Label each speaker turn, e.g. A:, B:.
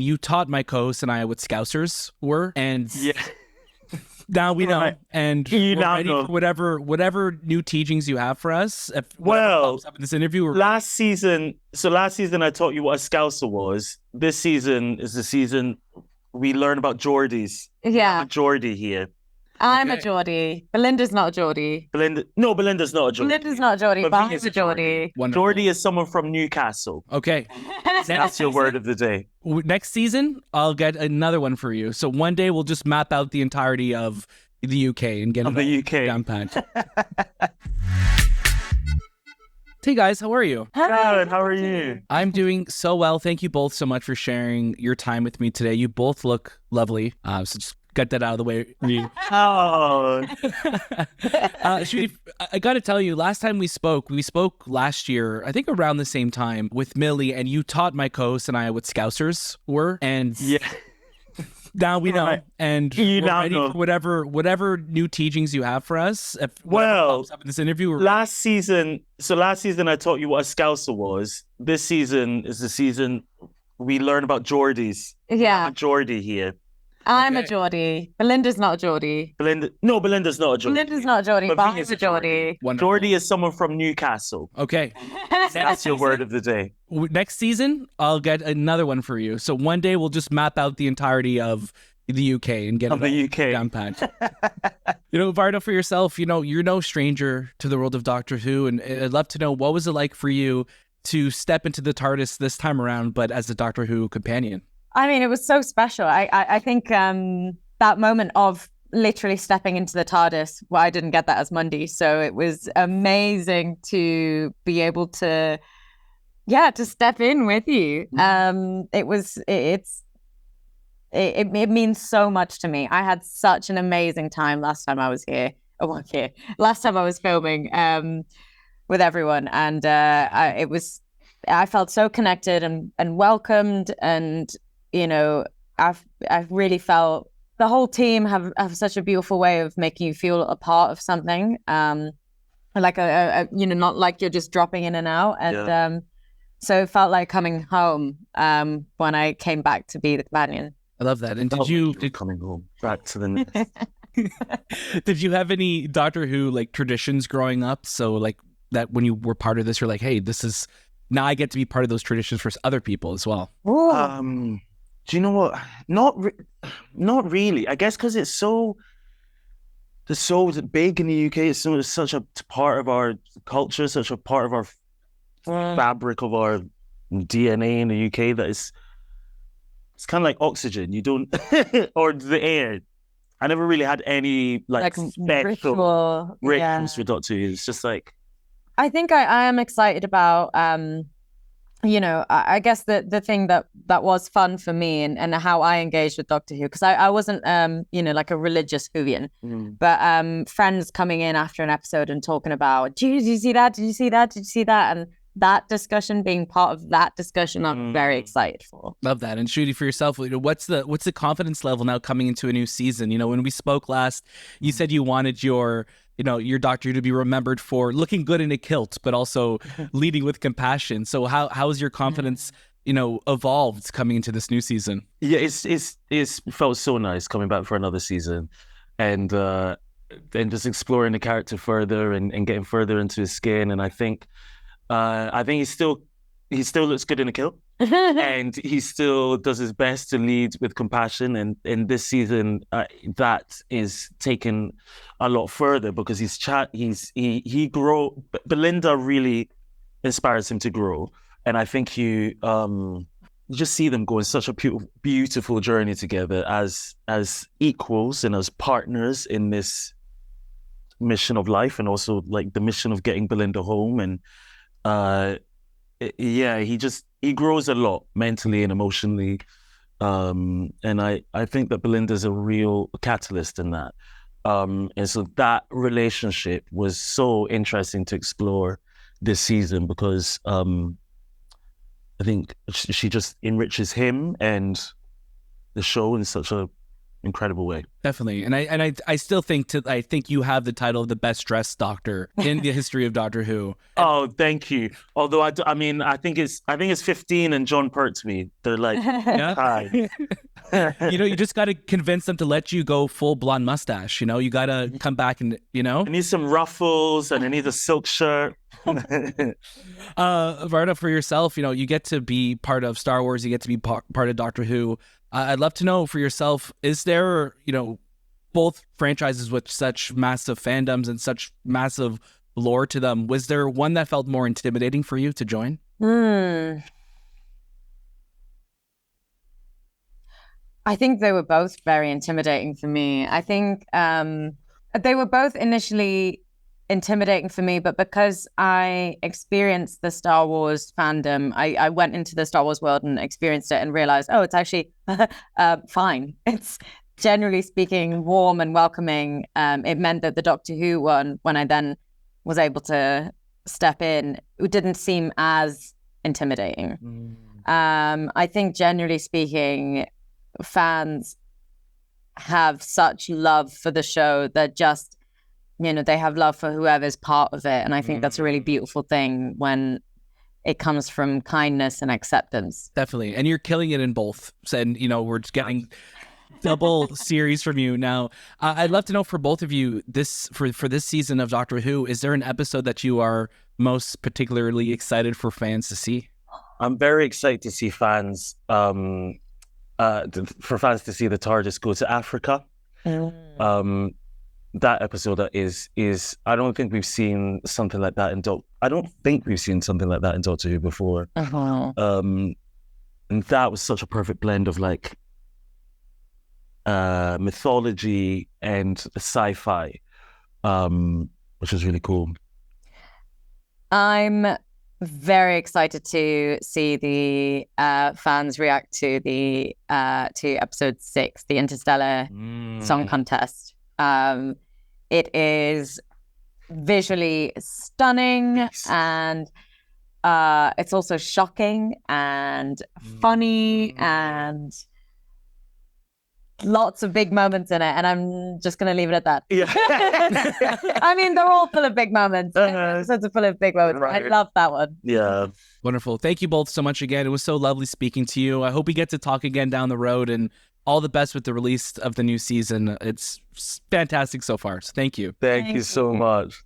A: You taught my co-host and I what Scousers were, and
B: Yeah.
A: now we know,
B: Right.
A: and
B: You
A: we're
B: now
A: ready
B: know.
A: for whatever new teachings you have for us. If whatever
B: Well,
A: pops up in this interview,
B: last season I taught you what a Scouser was. This season is the season we learn about Geordies.
C: Yeah.
B: Geordie here.
C: I'm a
A: Okay.
C: Geordie. Belinda's not a Geordie.
B: Belinda's not a Geordie.
C: Belinda's not a Geordie, but I'm a Geordie.
A: Wonderful.
B: Geordie is someone from Newcastle.
A: Okay.
B: That's your word of the day.
A: Next season, I'll get another one for you. So one day we'll just map out the entirety of the UK and get
B: Of the UK.
A: down pat. Hey guys, how are you?
B: Good, how are you?
A: I'm doing so well. Thank you both so much for sharing your time with me today. You both look lovely. So just get that out of the way.
B: Oh.
A: Ncuti, I got to tell you, last time we spoke last year, I think around the same time with Millie, and you taught my co-host and I what Scousers were, and
B: Yeah.
A: now we know,
B: Right.
A: and
B: You
A: we're
B: now
A: ready
B: know.
A: for whatever new teachings you have for us. If whatever
B: Well,
A: pops up in this interview,
B: last season I taught you what a Scouser was. This season is the season we learn about Geordies.
C: Yeah.
B: Geordie here.
C: I'm a
A: Okay.
C: Geordie. Belinda's not a Geordie.
B: Belinda's not a Geordie.
C: Belinda's not a Geordie,
B: But
C: but
B: me
C: I'm
B: is
C: a Geordie.
A: wonderful.
B: Geordie is someone from Newcastle.
A: Okay.
B: That's your word of the day.
A: Next season, I'll get another one for you. So one day we'll just map out the entirety of the UK and get
B: Of the UK.
A: down pat. Varda, for yourself, you're no stranger to the world of Doctor Who, and I'd love to know, what was it like for you to step into the Tardis this time around, but as a Doctor Who companion?
C: I mean, it was so special. I think that moment of literally stepping into the TARDIS, well, I didn't get that as Monday, so it was amazing to be able to step in with you. It means so much to me. I had such an amazing time last time I was here. Last time I was filming with everyone, and I felt so connected and welcomed, and I've really felt the whole team have such a beautiful way of making you feel a part of something, like not like you're just dropping in and out, and so it felt like coming home when I came back to be the companion.
A: I love that. And
B: did coming home back to the nest.
A: did you have any Doctor Who like traditions growing up? So like that when you were part of this, you're like, hey, this is now I get to be part of those traditions for other people as well.
B: Do you know what? Not really. I guess because it's so big in the UK. It's such a part of our culture, such a part of our fabric of our DNA in the UK that it's kind of like oxygen. You don't, or the air. I never really had any like special rituals with Doctor Who. It's just like.
C: I think I am excited about. I guess the thing that was fun for me and how I engaged with Doctor Who, because I wasn't like a religious Whovian, but friends coming in after an episode and talking about, did you see that? Did you see that? Did you see that? And that discussion, being part of that discussion, I'm very excited for.
A: Love that. And Ncuti, for yourself, what's the confidence level now coming into a new season? When we spoke last, you said you wanted your Doctor to be remembered for looking good in a kilt, but also leading with compassion. So how has your confidence, evolved coming into this new season?
B: Yeah, it's felt so nice coming back for another season, and just exploring the character further and getting further into his skin. And I think he still looks good in a kilt. And he still does his best to lead with compassion, and in this season that is taken a lot further because he grow. Belinda really inspires him to grow, and I think you just see them go on such a beautiful journey together as equals and as partners in this mission of life, and also like the mission of getting Belinda home. And he grows a lot mentally and emotionally. And I think that Belinda's a real catalyst in that. And so that relationship was so interesting to explore this season because I think she just enriches him and the show in such a incredible way.
A: Definitely, and I still think I think you have the title of the best dressed Doctor in the history of Doctor Who.
B: Oh, thank you. Although I mean, I think it's 15 and John Pertwee. They're like,
A: Yeah.
B: hi.
A: You just got to convince them to let you go full blonde mustache. You got to come back and
B: I need some ruffles and I need a silk shirt.
A: Varda, for yourself, you get to be part of Star Wars. You get to be part of Doctor Who. I'd love to know for yourself, is there, both franchises with such massive fandoms and such massive lore to them, was there one that felt more intimidating for you to join?
C: I think they were both very intimidating for me. I think they were both initially intimidating for me, but because I experienced the Star Wars fandom, I went into the Star Wars world and experienced it and realized, oh, it's actually fine. It's generally speaking warm and welcoming. It meant that the Doctor Who one, when I then was able to step in, it didn't seem as intimidating. I think generally speaking, fans have such love for the show that just, they have love for whoever's part of it. And I think that's a really beautiful thing when it comes from kindness and acceptance.
A: Definitely. And you're killing it in both. And, we're just getting double series from you now. I'd love to know for both of you, for this season of Doctor Who, is there an episode that you are most particularly excited for fans to see?
B: I'm very excited to see fans, for fans to see the TARDIS go to Africa. That episode is I don't think we've seen something like that in Doctor Who before. And that was such a perfect blend of like mythology and sci-fi, which was really cool.
C: I'm very excited to see the fans react to the to episode 6, the Interstellar Song Contest. It is visually stunning, and it's also shocking and funny and lots of big moments in it, and I'm just going to leave it at that.
B: Yeah.
C: I mean, they're all full of big moments. Episodes are full of big moments. Right. I love that one.
B: Yeah.
A: Wonderful. Thank you both so much again. It was so lovely speaking to you. I hope we get to talk again down the road, and all the best with the release of the new season. It's fantastic so far. So thank you.
B: Thank you so much.